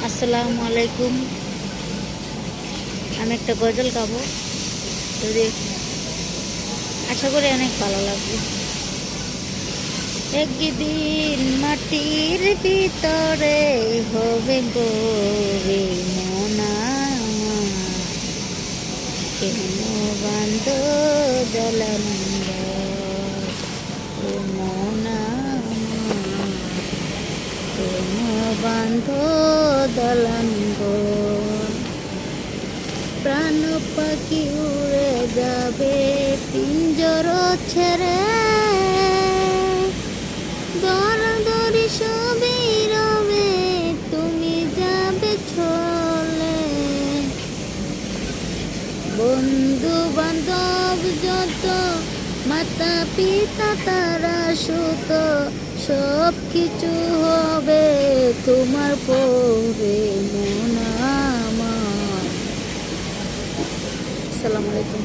আসসালামু আলাইকুম। আমি একটা গজল গাবো, যদি আশা করি অনেক ভালো লাগবে। একদিন মাটির ভিতরে হবে গোরে মোনা, কেন বান্ধ জলানন্দ মোনা, কেন বান্ধ দলানন্দ। প্রাণ পাখি উড়ে যাবে পিঞ্জর ছেড়ে, দরাদরি সবই রবে, তুমি যাবে চলে। বন্ধু বান্ধব যত, মাতা পিতা তারা সুত, সব কিছু হবে তোমার পরে মন আমার। আসসালামু আলাইকুম।